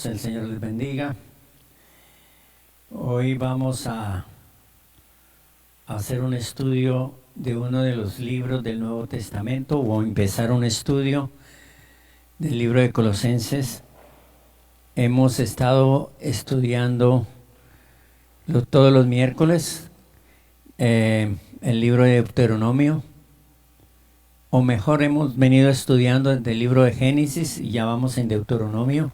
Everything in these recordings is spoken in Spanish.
hermanos, el Señor les bendiga. Hoy vamos a hacer un estudio de uno de los libros del Nuevo Testamento, o empezar un estudio del libro de Colosenses. Hemos estado estudiando todos los miércoles el libro de Deuteronomio, o mejor, hemos venido estudiando desde el libro de Génesis y ya vamos en Deuteronomio,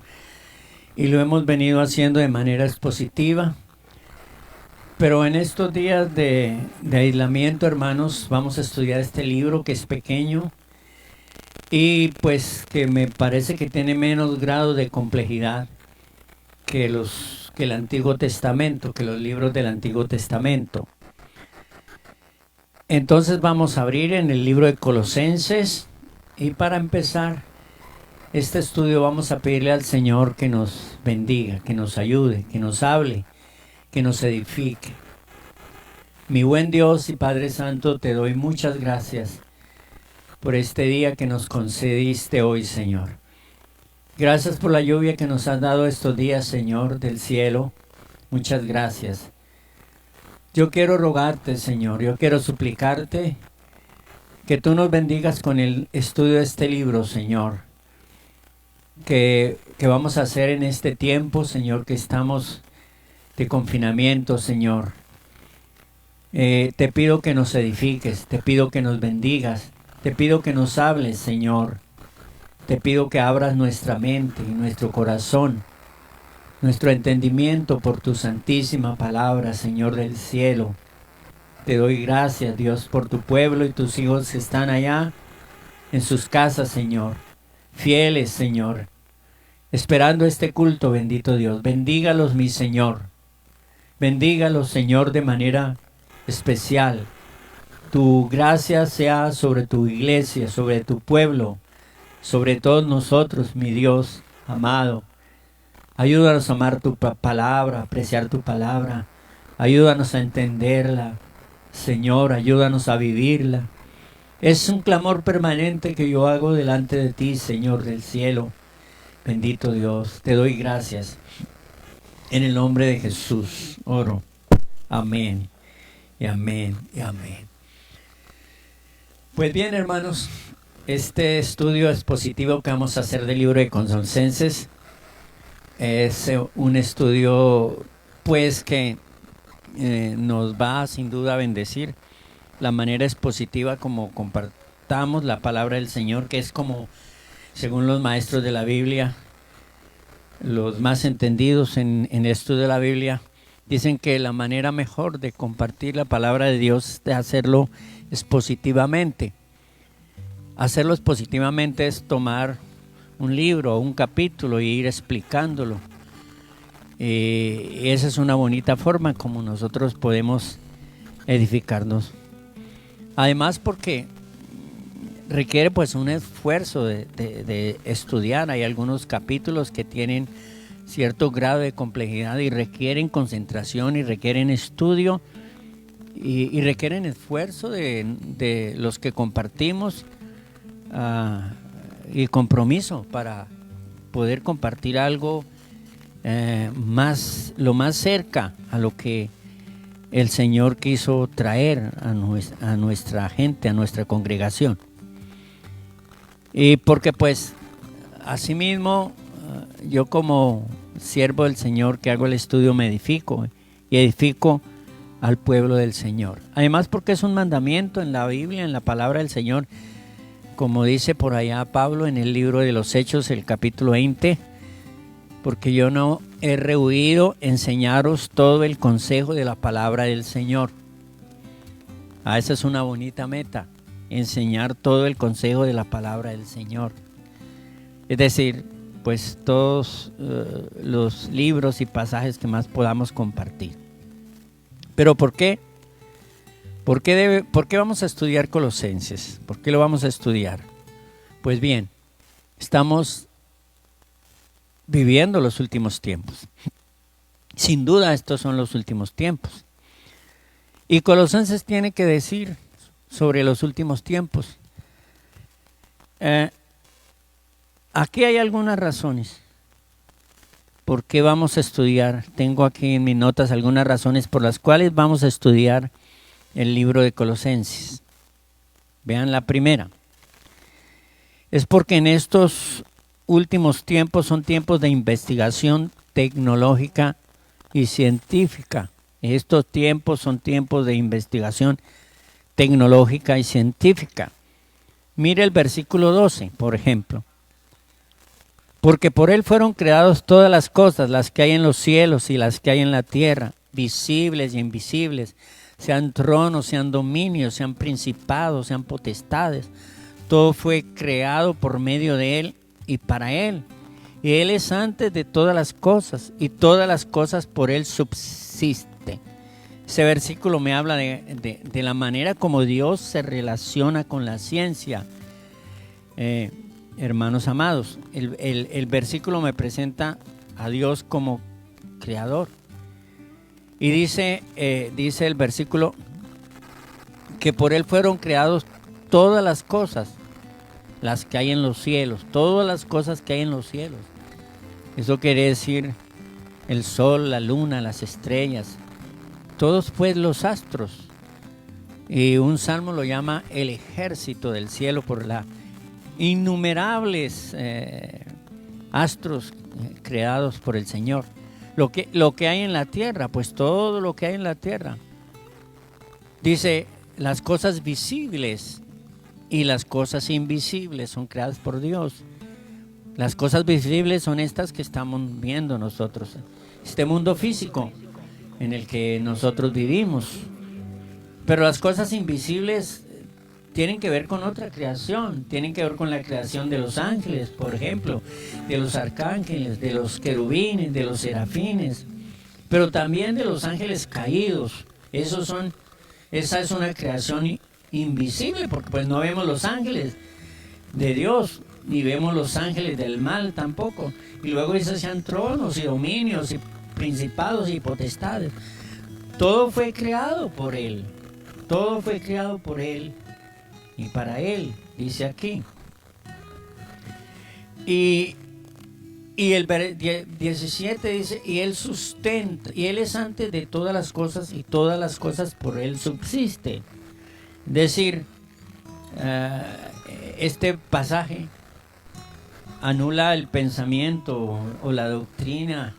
y lo hemos venido haciendo de manera expositiva. Pero en estos días de aislamiento, hermanos, vamos a estudiar este libro que es pequeño y pues que me parece que tiene menos grado de complejidad que el Antiguo Testamento, que los libros del Antiguo Testamento. Entonces vamos a abrir en el libro de Colosenses, y para empezar este estudio vamos a pedirle al Señor que nos bendiga, que nos ayude, que nos hable, que nos edifique. Mi buen Dios y Padre Santo, te doy muchas gracias por este día que nos concediste hoy, Señor. Gracias por la lluvia que nos has dado estos días, Señor, del cielo. Muchas gracias. Yo quiero rogarte, Señor, yo quiero suplicarte que tú nos bendigas con el estudio de este libro, Señor, que vamos a hacer en este tiempo, Señor, que estamos de confinamiento, Señor. Te pido que nos edifiques, te pido que nos bendigas, te pido que nos hables, Señor. Te pido que abras nuestra mente y nuestro corazón, nuestro entendimiento por tu santísima palabra, Señor del cielo. Te doy gracias, Dios, por tu pueblo y tus hijos que están allá en sus casas, Señor. Fieles, Señor, esperando este culto, bendito Dios. Bendígalos, mi Señor. Bendígalos, Señor, de manera especial. Tu gracia sea sobre tu iglesia, sobre tu pueblo, sobre todos nosotros, mi Dios amado. Ayúdanos a amar tu palabra, a apreciar tu palabra. Ayúdanos a entenderla, Señor, ayúdanos a vivirla. Es un clamor permanente que yo hago delante de ti, Señor del cielo. Bendito Dios, te doy gracias. En el nombre de Jesús oro. Amén, y amén, y amén. Pues bien, hermanos, este estudio expositivo que vamos a hacer del libro de Colosenses es un estudio pues que nos va sin duda a bendecir la manera expositiva como compartamos la palabra del Señor, que es como, según los maestros de la Biblia, los más entendidos en el estudio de la Biblia, dicen que la manera mejor de compartir la palabra de Dios es de hacerlo expositivamente. Hacerlo expositivamente es tomar un libro o un capítulo y ir explicándolo. Esa es una bonita forma como nosotros podemos edificarnos. Además, porque requiere pues un esfuerzo de estudiar. Hay algunos capítulos que tienen cierto grado de complejidad y requieren concentración y requieren estudio y requieren esfuerzo de los que compartimos y compromiso para poder compartir algo lo más cerca a lo que el Señor quiso traer a nuestra gente, a nuestra congregación. Y porque pues asimismo yo como siervo del Señor que hago el estudio me edifico y edifico al pueblo del Señor. Además porque es un mandamiento en la Biblia, en la palabra del Señor, como dice por allá Pablo en el libro de los Hechos, el capítulo 20, porque yo no he rehuido enseñaros todo el consejo de la palabra del Señor. Esa es una bonita meta, enseñar todo el consejo de la palabra del Señor. Es decir, pues todos los libros y pasajes que más podamos compartir. ¿Pero por qué? ¿Por qué vamos a estudiar Colosenses? ¿Por qué lo vamos a estudiar? Pues bien, estamos viviendo los últimos tiempos. Sin duda estos son los últimos tiempos. Y Colosenses tiene que decir sobre los últimos tiempos. Aquí hay algunas razones ¿por qué vamos a estudiar? Tengo aquí en mis notas algunas razones por las cuales vamos a estudiar el libro de Colosenses. Vean la primera. Es porque en estos últimos tiempos son tiempos de investigación tecnológica y científica. Estos tiempos son tiempos de investigación tecnológica y científica. Mire el versículo 12, por ejemplo. Porque por él fueron creadas todas las cosas, las que hay en los cielos y las que hay en la tierra, visibles y invisibles, sean tronos, sean dominios, sean principados, sean potestades. Todo fue creado por medio de él y para él. Y él es antes de todas las cosas, y todas las cosas por él subsisten. Ese versículo me habla de la manera como Dios se relaciona con la ciencia. Hermanos amados, el versículo me presenta a Dios como creador. Y dice el versículo que por él fueron creados todas las cosas, las que hay en los cielos, todas las cosas que hay en los cielos. Eso quiere decir el sol, la luna, las estrellas, todos pues los astros. Y un salmo lo llama el ejército del cielo por la innumerables astros creados por el Señor. Lo que hay en la tierra, pues todo lo que hay en la tierra. Dice, las cosas visibles y las cosas invisibles son creadas por Dios. Las cosas visibles son estas que estamos viendo nosotros. Este mundo físico en el que nosotros vivimos. Pero las cosas invisibles tienen que ver con otra creación, tienen que ver con la creación de los ángeles, por ejemplo, de los arcángeles, de los querubines, de los serafines, pero también de los ángeles caídos. Esa es una creación invisible, porque pues no vemos los ángeles de Dios, ni vemos los ángeles del mal tampoco. Y luego esos sean tronos y dominios y principados y potestades. Todo fue creado por Él, todo fue creado por Él. Y para él, dice aquí. Y el 17 dice, y él sustenta, y él es antes de todas las cosas, y todas las cosas por él subsisten. Es decir, este pasaje anula el pensamiento o la doctrina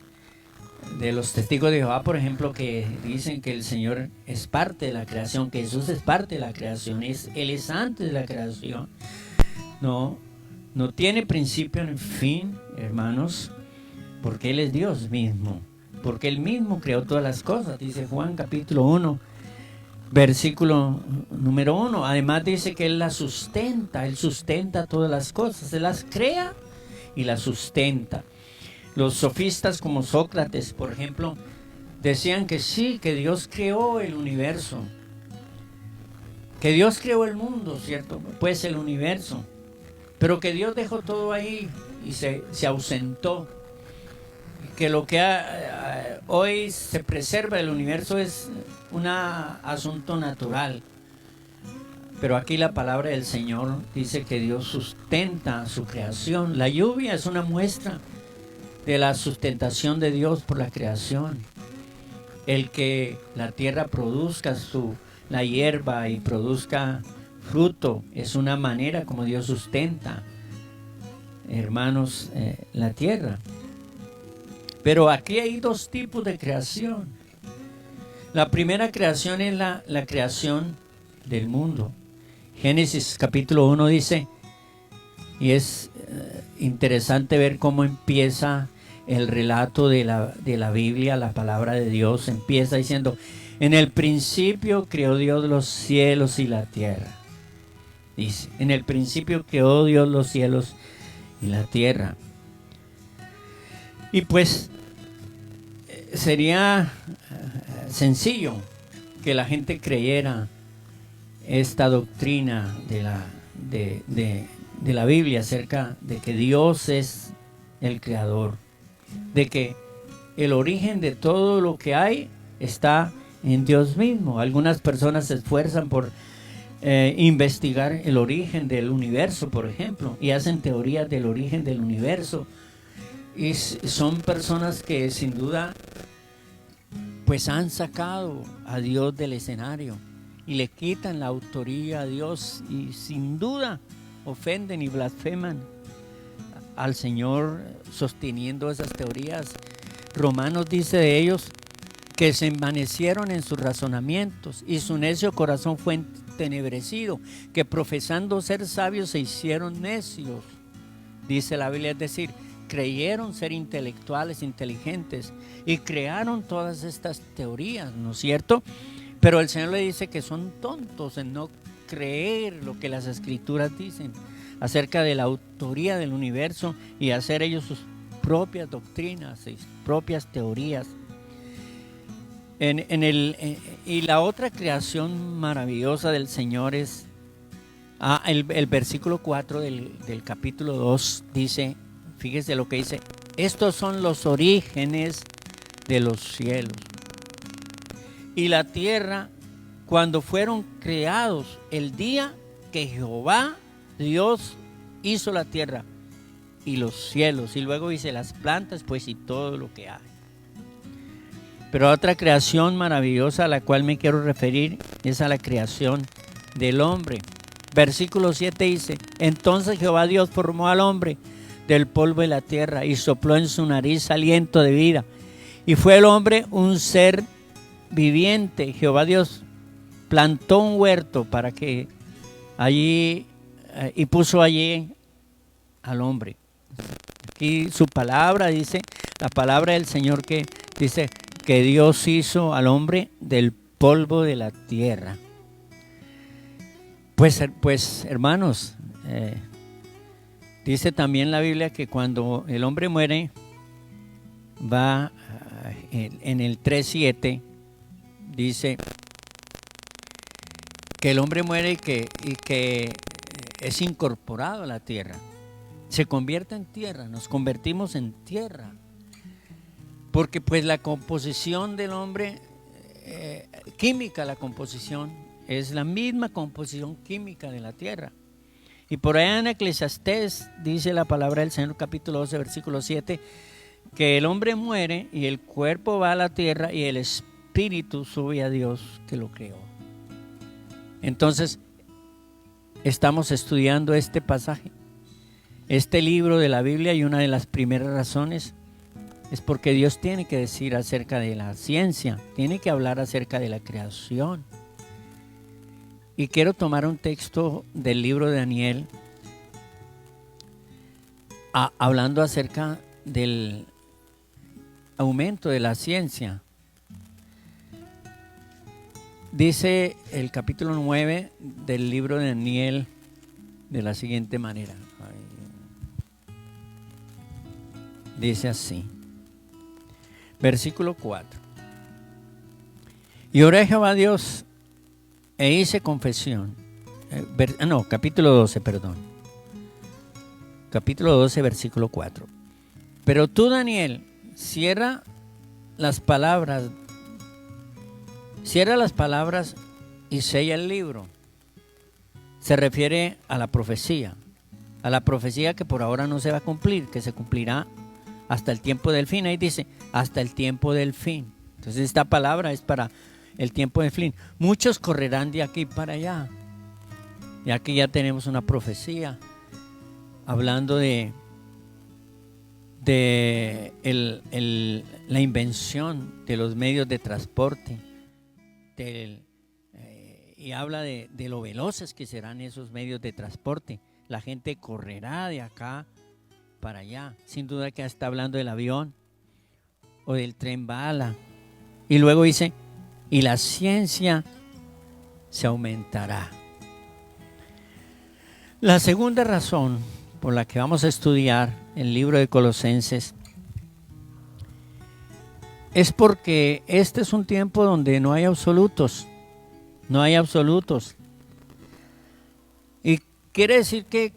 de los testigos de Jehová, por ejemplo, que dicen que el Señor es parte de la creación, que Jesús es parte de la creación, Él es antes de la creación. No tiene principio ni fin, hermanos, porque Él es Dios mismo, porque Él mismo creó todas las cosas, dice Juan capítulo 1, versículo número 1. Además dice que Él las sustenta, Él sustenta todas las cosas, Él las crea y las sustenta. Los sofistas como Sócrates, por ejemplo, decían que sí, que Dios creó el universo, que Dios creó el mundo, ¿cierto? Pues el universo, pero que Dios dejó todo ahí y se ausentó, que lo que hoy se preserva del universo es un asunto natural. Pero aquí la palabra del Señor dice que Dios sustenta su creación. La lluvia es una muestra de la sustentación de Dios por la creación. El que la tierra produzca la hierba y produzca fruto es una manera como Dios sustenta, hermanos, la tierra. Pero aquí hay dos tipos de creación. La primera creación es la creación del mundo. Génesis capítulo 1 dice, y es interesante ver cómo empieza el relato de la Biblia, la palabra de Dios. Empieza diciendo, en el principio creó Dios los cielos y la tierra. Dice, en el principio creó Dios los cielos y la tierra. Y pues sería sencillo que la gente creyera esta doctrina de la Biblia acerca de que Dios es el creador, de que el origen de todo lo que hay está en Dios mismo. Algunas personas se esfuerzan por investigar el origen del universo, por ejemplo, y hacen teorías del origen del universo Y son personas que sin duda pues han sacado a Dios del escenario y le quitan la autoría a Dios y sin duda ofenden y blasfeman al Señor sosteniendo esas teorías. Romanos dice de ellos que se envanecieron en sus razonamientos y su necio corazón fue entenebrecido, que profesando ser sabios se hicieron necios, dice la Biblia, es decir, creyeron ser intelectuales, inteligentes y crearon todas estas teorías, ¿no es cierto? Pero el Señor le dice que son tontos en no creer lo que las Escrituras dicen acerca de la autoría del universo y hacer ellos sus propias doctrinas, sus propias teorías. Y la otra creación maravillosa del Señor es el versículo 4 del capítulo 2 dice, fíjese lo que dice, estos son los orígenes de los cielos y la tierra cuando fueron creados el día que Jehová Dios hizo la tierra y los cielos, y luego dice las plantas pues y todo lo que hay. Pero otra creación maravillosa a la cual me quiero referir es a la creación del hombre. Versículo 7 dice, entonces Jehová Dios formó al hombre del polvo de la tierra y sopló en su nariz aliento de vida. Y fue el hombre un ser viviente. Jehová Dios plantó un huerto para que allí, y puso allí al hombre. Aquí su palabra dice, la palabra del Señor que dice que Dios hizo al hombre del polvo de la tierra. Pues hermanos, dice también la Biblia que cuando el hombre muere, va en el 3:7, dice que el hombre muere y que es incorporado a la tierra. Se convierte en tierra, nos convertimos en tierra. Porque pues la composición del hombre, química, la composición, es la misma composición química de la tierra. Y por allá en Eclesiastés dice la palabra del Señor, capítulo 12, versículo 7, que el hombre muere y el cuerpo va a la tierra y el espíritu sube a Dios que lo creó. Entonces, estamos estudiando este pasaje, este libro de la Biblia, y una de las primeras razones es porque Dios tiene que decir acerca de la ciencia, tiene que hablar acerca de la creación. Y quiero tomar un texto del libro de Daniel, hablando acerca del aumento de la ciencia. Dice el capítulo 9 del libro de Daniel de la siguiente manera. Dice así, versículo 4. Y oré a Jehová Dios e hice confesión. Capítulo 12, perdón. Capítulo 12, versículo 4. Pero tú, Daniel, cierra las palabras y sella el libro. Se refiere a la profecía que por ahora no se va a cumplir, que se cumplirá hasta el tiempo del fin. Ahí dice, hasta el tiempo del fin. Entonces esta palabra es para el tiempo del fin. Muchos correrán de aquí para allá. Y aquí ya tenemos una profecía hablando de la invención de los medios de transporte, y habla de lo veloces que serán esos medios de transporte. La gente correrá de acá para allá. Sin duda que está hablando del avión o del tren bala. Y luego dice, y la ciencia se aumentará. La segunda razón por la que vamos a estudiar el libro de Colosenses es porque este es un tiempo donde no hay absolutos. No hay absolutos. Y quiere decir que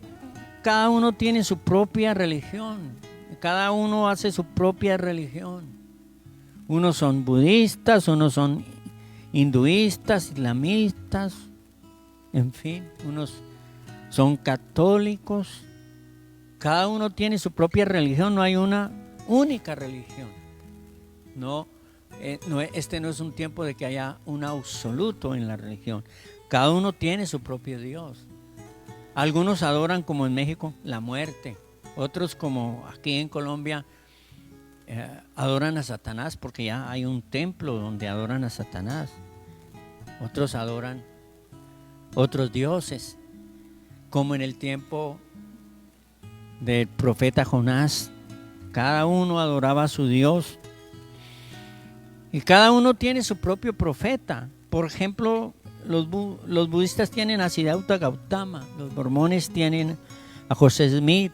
cada uno tiene su propia religión. Cada uno hace su propia religión. Unos son budistas, unos son hinduistas, islamistas, en fin, unos son católicos. Cada uno tiene su propia religión, no hay una única religión. Este no es un tiempo de que haya un absoluto en la religión. Cada uno tiene su propio Dios. Algunos adoran, como en México, la muerte. Otros, como aquí en Colombia, adoran a Satanás, porque ya hay un templo donde adoran a Satanás. Otros adoran otros dioses, como en el tiempo del profeta Jonás. Cada uno adoraba a su Dios. Y cada uno tiene su propio profeta. Por ejemplo, los budistas tienen a Siddhartha Gautama, los mormones tienen a José Smith,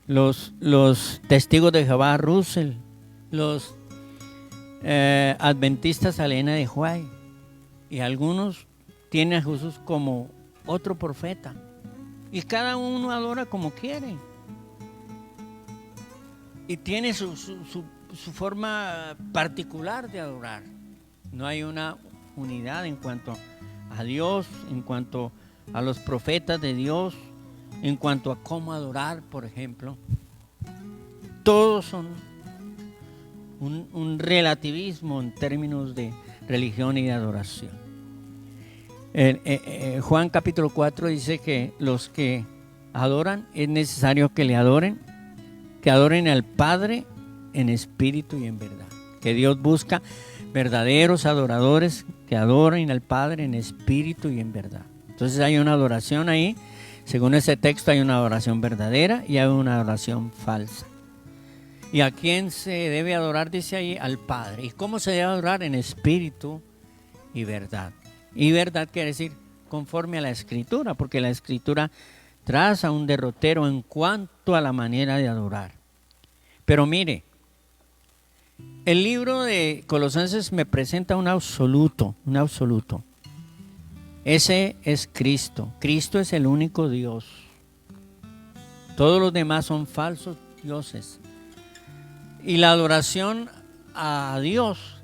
los testigos de Jehová, Russell, los adventistas, a Elena de White, y algunos tienen a Jesús como otro profeta. Y cada uno adora como quiere. Y tiene su forma particular de adorar. No hay una unidad en cuanto a Dios, en cuanto a los profetas de Dios, en cuanto a cómo adorar, por ejemplo. Todos son un relativismo en términos de religión y de adoración. Juan capítulo 4 dice que los que adoran es necesario que adoren al Padre en espíritu y en verdad. Que Dios busca verdaderos adoradores que adoren al Padre en espíritu y en verdad. Entonces hay una adoración ahí. Según ese texto hay una adoración verdadera y hay una adoración falsa. ¿Y a quién se debe adorar? Dice ahí, al Padre. ¿Y cómo se debe adorar? En espíritu y verdad. Y verdad quiere decir conforme a la Escritura, porque la Escritura traza un derrotero en cuanto a la manera de adorar. Pero mire, el libro de Colosenses me presenta un absoluto. Ese es Cristo. Cristo es el único Dios. Todos los demás son falsos dioses. Y la adoración a Dios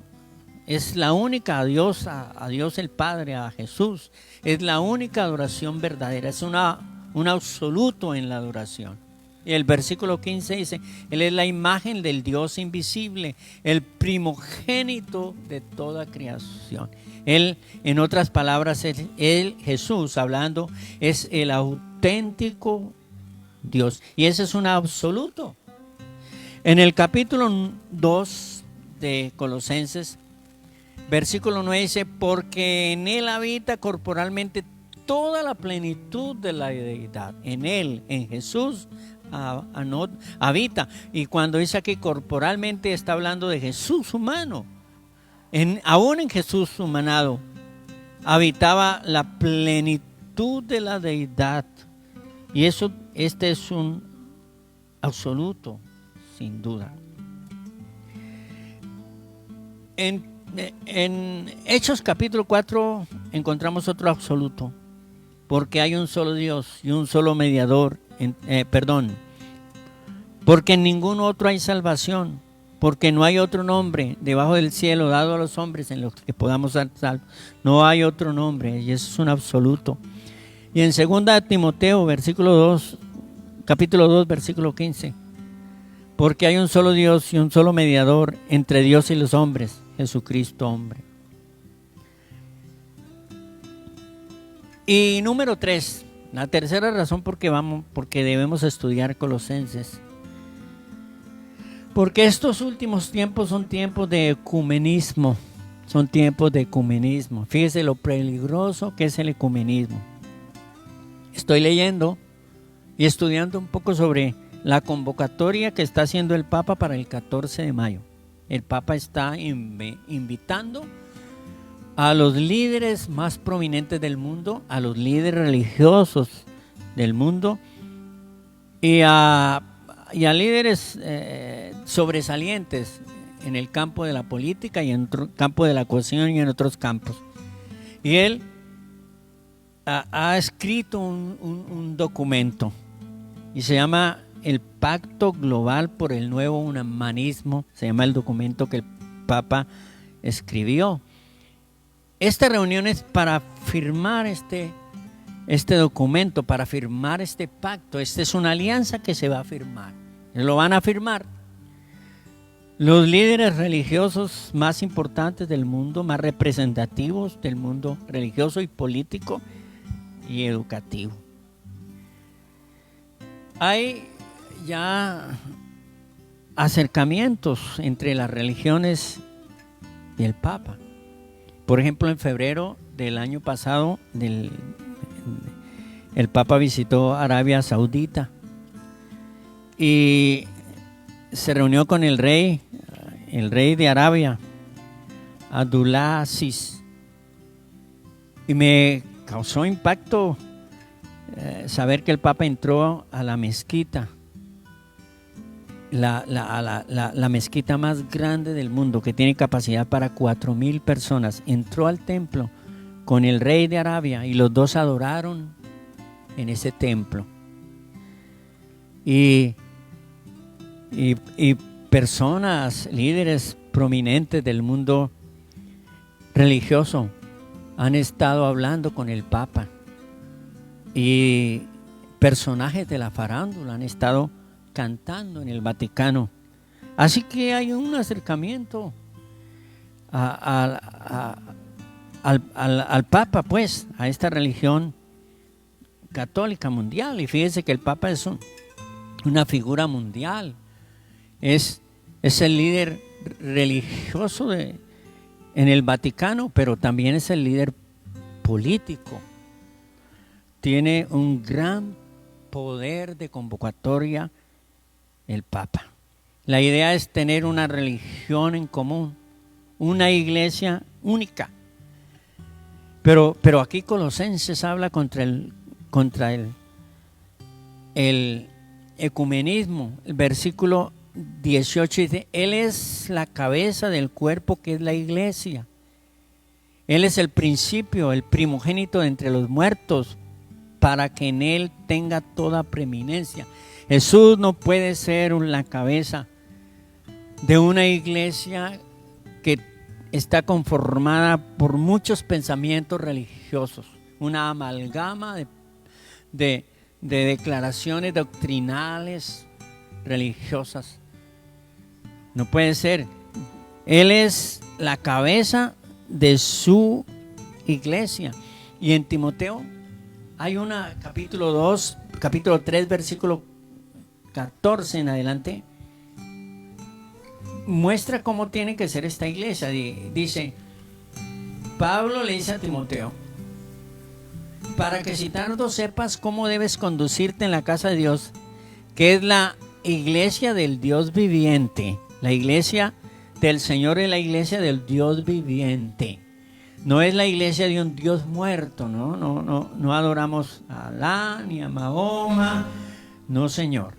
es la única, a Dios el Padre, a Jesús. Es la única adoración verdadera. Es un absoluto en la adoración. Y el versículo 15 dice, Él es la imagen del Dios invisible, el primogénito de toda creación. Él, en otras palabras, Jesús hablando, es el auténtico Dios. Y ese es un absoluto. En el capítulo 2 de Colosenses, versículo 9 dice, porque en Él habita corporalmente toda la plenitud de la deidad. En Él, en Jesús, habita. Y cuando dice aquí corporalmente, está hablando de Jesús humano. Aún en Jesús humanado habitaba la plenitud de la deidad. Y este es un absoluto, sin duda. En Hechos capítulo 4 encontramos otro absoluto, porque hay un solo Dios y un solo mediador, porque en ningún otro hay salvación, porque no hay otro nombre debajo del cielo dado a los hombres en los que podamos ser salvos. No hay otro nombre, y eso es un absoluto. Y en 2 Timoteo capítulo 2, versículo 15, porque hay un solo Dios y un solo mediador entre Dios y los hombres, Jesucristo hombre. Y número 3, la tercera razón porque debemos estudiar Colosenses. Porque estos últimos tiempos son tiempos de ecumenismo. Fíjese lo peligroso que es el ecumenismo. Estoy leyendo y estudiando un poco sobre la convocatoria que está haciendo el Papa para el 14 de mayo. El Papa está invitando a los líderes más prominentes del mundo, a los líderes religiosos del mundo y a líderes sobresalientes en el campo de la política y en el campo de la cohesión y en otros campos. Y él ha escrito un documento y se llama el Pacto Global por el Nuevo Humanismo. Se llama el documento que el Papa escribió. Esta reunión es para firmar este documento, para firmar este pacto. Esta es una alianza que se va a firmar. Lo van a firmar Los líderes religiosos más importantes del mundo, más representativos del mundo religioso y político y educativo. Hay ya acercamientos entre las religiones y el Papa. Por ejemplo, en febrero del año pasado, el Papa visitó Arabia Saudita y se reunió con el rey de Arabia, Abdullah Aziz, y me causó impacto saber que el Papa entró a la mezquita, la mezquita más grande del mundo, que tiene capacidad para 4,000 personas. Entró al templo con el rey de Arabia y los dos adoraron en ese templo. Y personas, líderes prominentes del mundo religioso han estado hablando con el Papa, y personajes de la farándula han estado cantando en el Vaticano. Así que hay un acercamiento al Papa, pues, a esta religión católica mundial. Y fíjese que el Papa es una figura mundial. Es el líder religioso en el Vaticano, pero también es el líder político. Tiene un gran poder de convocatoria el Papa. La idea es tener una religión en común, una iglesia única. Pero aquí Colosenses habla contra el ecumenismo. El versículo 18 dice: Él es la cabeza del cuerpo, que es la iglesia. Él es el principio, el primogénito de entre los muertos, para que en Él tenga toda preeminencia. Jesús no puede ser la cabeza de una iglesia que está conformada por muchos pensamientos religiosos, una amalgama de declaraciones doctrinales religiosas. No puede ser. Él es la cabeza de su iglesia. Y en Timoteo hay capítulo 3, versículo 14 en adelante, muestra cómo tiene que ser esta iglesia. Dice, Pablo le dice a Timoteo: para que citando sepas cómo debes conducirte en la casa de Dios, que es la iglesia del Dios viviente. La iglesia del Señor es la iglesia del Dios viviente. No es la iglesia de un Dios muerto, no adoramos a Alá ni a Mahoma, no, Señor.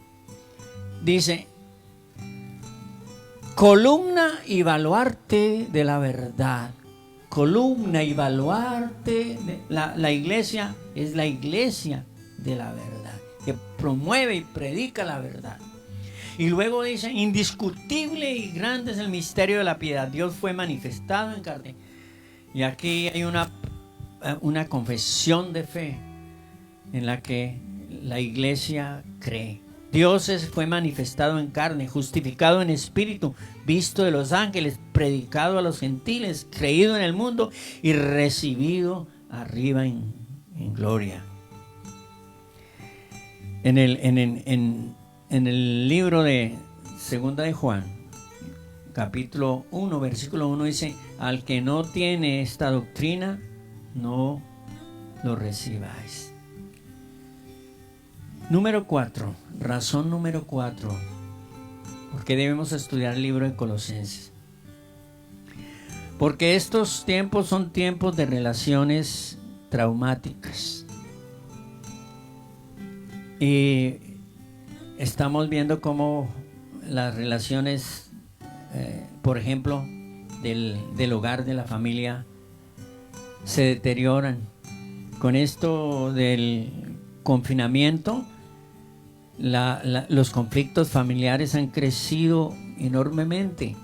Dice, columna y baluarte de la verdad. Columna y baluarte. La iglesia es la iglesia de la verdad, que promueve y predica la verdad. Y luego dice, indiscutible y grande es el misterio de la piedad. Dios fue manifestado en carne. Y aquí hay una confesión de fe en la que la iglesia cree. Dios fue manifestado en carne, justificado en espíritu, visto de los ángeles, predicado a los gentiles, creído en el mundo y recibido arriba en gloria. En el libro de Segunda de Juan, capítulo 1, versículo 1 dice: al que no tiene esta doctrina, no lo recibáis. Número 4, razón número 4, ¿por qué debemos estudiar el libro de Colosenses? Porque estos tiempos son tiempos de relaciones traumáticas. Y estamos viendo cómo las relaciones, por ejemplo, del hogar, de la familia, se deterioran. Con esto del confinamiento, los conflictos familiares han crecido enormemente.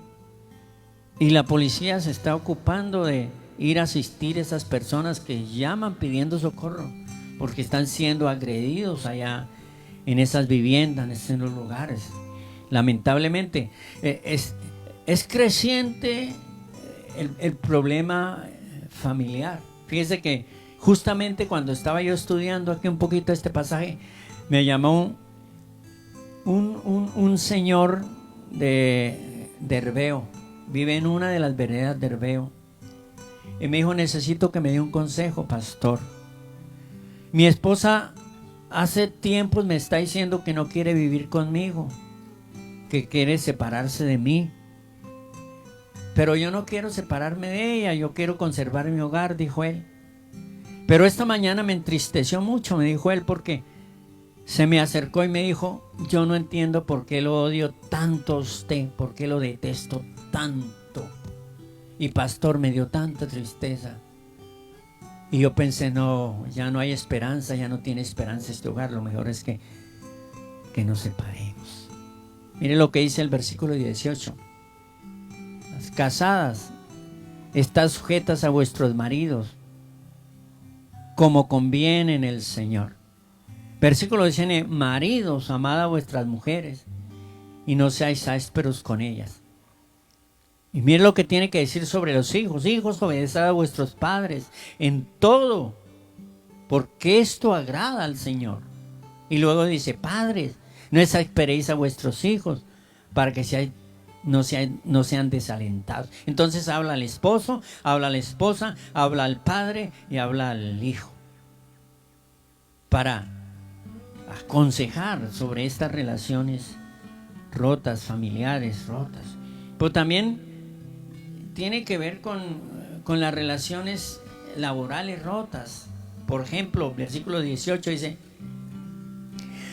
Y la policía se está ocupando de ir a asistir a esas personas que llaman pidiendo socorro, porque están siendo agredidos allá en esas viviendas, en esos lugares. Lamentablemente, es creciente el problema familiar. Fíjese que justamente cuando estaba yo estudiando aquí un poquito este pasaje, me llamó un señor de Herbeo, vive en una de las veredas de Herbeo, y me dijo: necesito que me dé un consejo, pastor. Mi esposa hace tiempos me está diciendo que no quiere vivir conmigo, que quiere separarse de mí, pero yo no quiero separarme de ella, yo quiero conservar mi hogar, dijo él. Pero esta mañana me entristeció mucho, me dijo él, porque se me acercó y me dijo: yo no entiendo por qué lo odio tanto a usted, por qué lo detesto tanto. Y pastor, me dio tanta tristeza. Y yo pensé: no, ya no hay esperanza, ya no tiene esperanza este hogar, lo mejor es que nos separemos. Mire lo que dice el versículo 18. Las casadas, estad sujetas a vuestros maridos, como conviene en el Señor. Versículo 19: maridos, amad a vuestras mujeres y no seáis ásperos con ellas. Y mire lo que tiene que decir sobre los hijos. Hijos, obedeced a vuestros padres en todo, porque esto agrada al Señor. Y luego dice: padres, no exasperéis a vuestros hijos, para que no sean desalentados. Entonces habla al esposo, habla a la esposa, habla al padre y habla al hijo, para aconsejar sobre estas relaciones rotas, familiares rotas. Pero también tiene que ver con las relaciones laborales rotas. Por ejemplo, versículo 18 dice: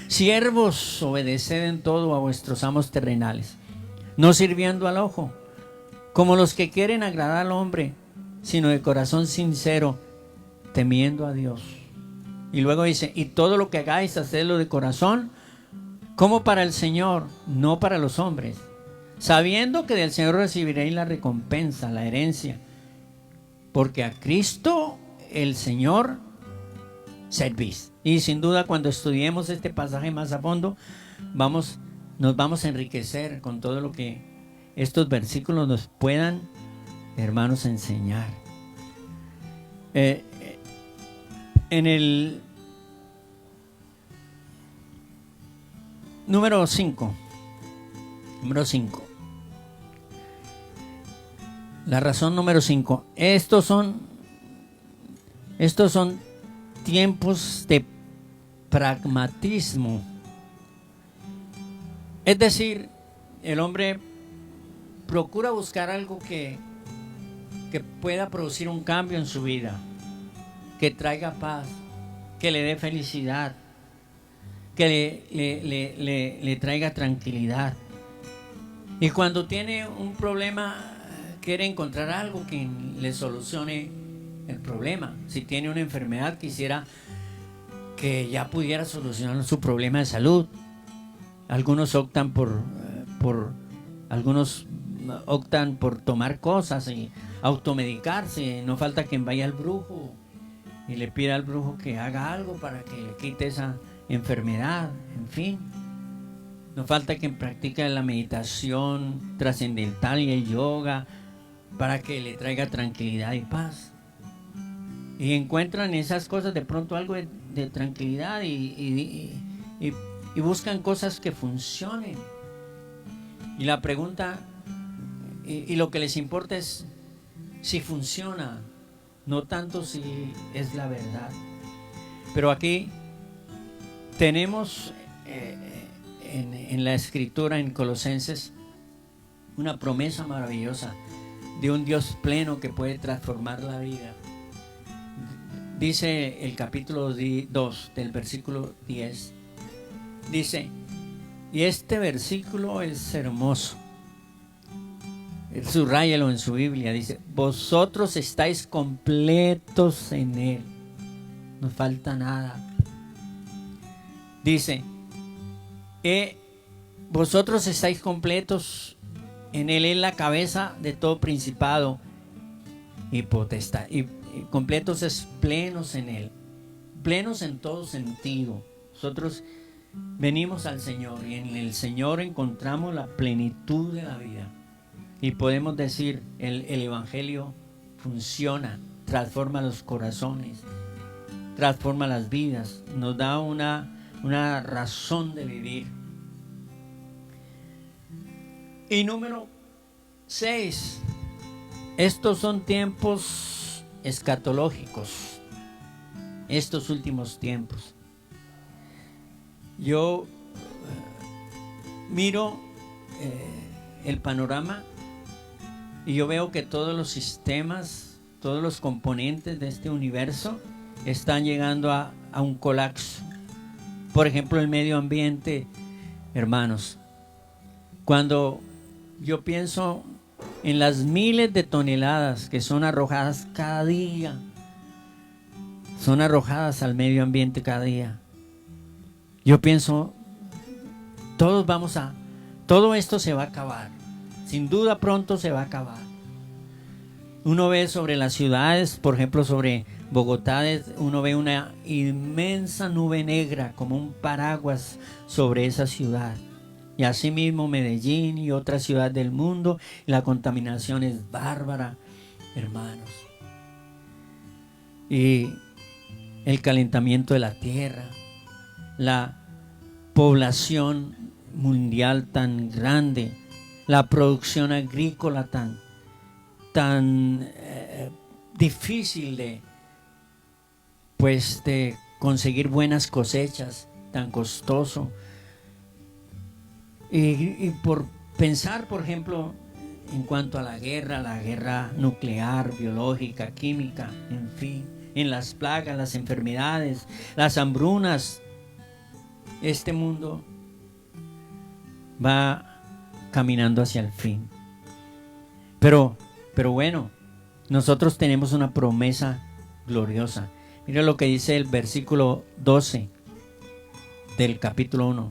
siervos, obedeced en todo a vuestros amos terrenales, no sirviendo al ojo, como los que quieren agradar al hombre, sino de corazón sincero, temiendo a Dios. Y luego dice: y todo lo que hagáis, hacedlo de corazón, como para el Señor, no para los hombres, sabiendo que del Señor recibiréis la recompensa, la herencia, porque a Cristo el Señor servís. Y sin duda, cuando estudiemos este pasaje más a fondo, nos vamos a enriquecer con todo lo que estos versículos nos puedan, hermanos, enseñar. En el número 5, la razón número 5, estos son tiempos de pragmatismo. Es decir, el hombre procura buscar algo que pueda producir un cambio en su vida, que traiga paz, que le dé felicidad, que le traiga tranquilidad. Y cuando tiene un problema, quiere encontrar algo que le solucione el problema. Si tiene una enfermedad, quisiera que ya pudiera solucionar su problema de salud. Algunos optan por tomar cosas y automedicarse. No falta quien vaya al brujo y le pida al brujo que haga algo para que le quite esa enfermedad. En fin, no falta quien practique la meditación trascendental y el yoga para que le traiga tranquilidad y paz. Y encuentran esas cosas de pronto algo de tranquilidad y buscan cosas que funcionen. Y la pregunta y lo que les importa es si funciona, no tanto si es la verdad. Pero aquí tenemos en la escritura, en Colosenses, una promesa maravillosa de un Dios pleno que puede transformar la vida. Dice el capítulo 2 del versículo 10, dice, y este versículo es hermoso, subrayalo en su Biblia, dice: vosotros estáis completos en Él, no falta nada. Dice, vosotros estáis completos en Él, es la cabeza de todo principado y potestad. Y completos es plenos en Él, plenos en todo sentido. Nosotros venimos al Señor y en el Señor encontramos la plenitud de la vida. Y podemos decir, el Evangelio funciona, transforma los corazones, transforma las vidas, nos da una razón de vivir. Y número 6, estos son tiempos escatológicos, estos últimos tiempos. Yo miro el panorama y yo veo que todos los sistemas, todos los componentes de este universo están llegando a un colapso. Por ejemplo, el medio ambiente, hermanos. Cuando yo pienso en las miles de toneladas que son arrojadas cada día, son arrojadas al medio ambiente cada día, yo pienso, todo esto se va a acabar. Sin duda pronto se va a acabar. Uno ve sobre las ciudades, por ejemplo sobre Bogotá, uno ve una inmensa nube negra como un paraguas sobre esa ciudad. Y asimismo Medellín y otras ciudades del mundo, la contaminación es bárbara, hermanos. Y el calentamiento de la tierra, la población mundial tan grande, la producción agrícola tan difícil de conseguir buenas cosechas, tan costoso. Y por pensar, por ejemplo, en cuanto a la guerra nuclear, biológica, química, en fin, en las plagas, las enfermedades, las hambrunas, este mundo va caminando hacia el fin. Pero bueno, nosotros tenemos una promesa gloriosa. Mira lo que dice el versículo 12 del capítulo 1.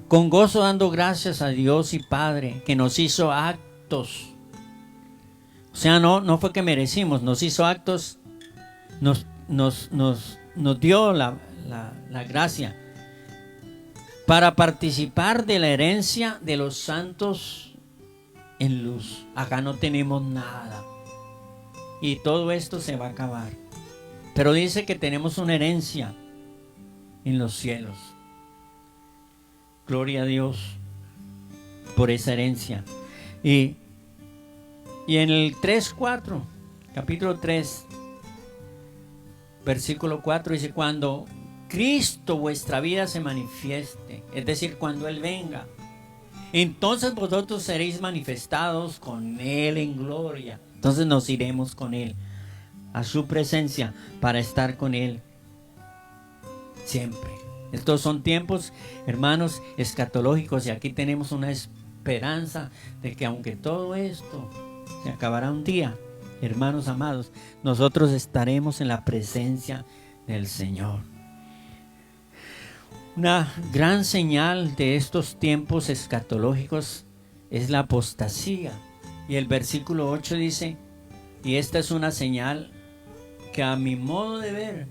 Con gozo dando gracias a Dios y Padre, que nos hizo actos. O sea, no fue que merecimos, nos hizo actos, nos dio la gracia para participar de la herencia de los santos en luz. Acá no tenemos nada. Y todo esto se va a acabar. Pero dice que tenemos una herencia en los cielos. Gloria a Dios por esa herencia. Y en el 3:4, capítulo 3, versículo 4 dice: cuando Cristo vuestra vida se manifieste, es decir, cuando Él venga, entonces vosotros seréis manifestados con Él en gloria. Entonces nos iremos con Él a su presencia para estar con Él siempre. Estos son tiempos, hermanos, escatológicos, y aquí tenemos una esperanza de que aunque todo esto se acabará un día, hermanos amados, nosotros estaremos en la presencia del Señor. Una gran señal de estos tiempos escatológicos es la apostasía. Y el versículo 8 dice: y esta es una señal que a mi modo de ver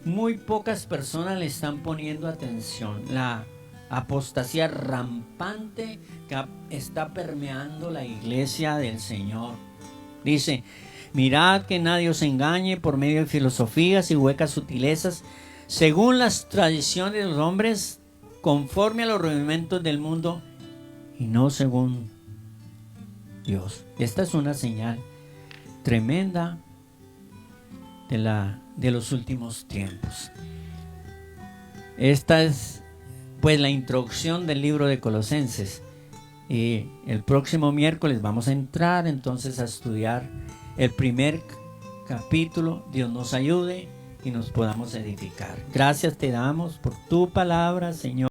muy pocas personas le están poniendo atención. La apostasía rampante que está permeando la iglesia del Señor. Dice: mirad que nadie os engañe por medio de filosofías y huecas sutilezas, según las tradiciones de los hombres, conforme a los rudimentos del mundo, y no según Dios. Esta es una señal tremenda de los últimos tiempos. Esta es pues la introducción del libro de Colosenses, y el próximo miércoles vamos a entrar entonces a estudiar el primer capítulo. Dios nos ayude y nos podamos edificar. Gracias te damos por tu palabra, Señor.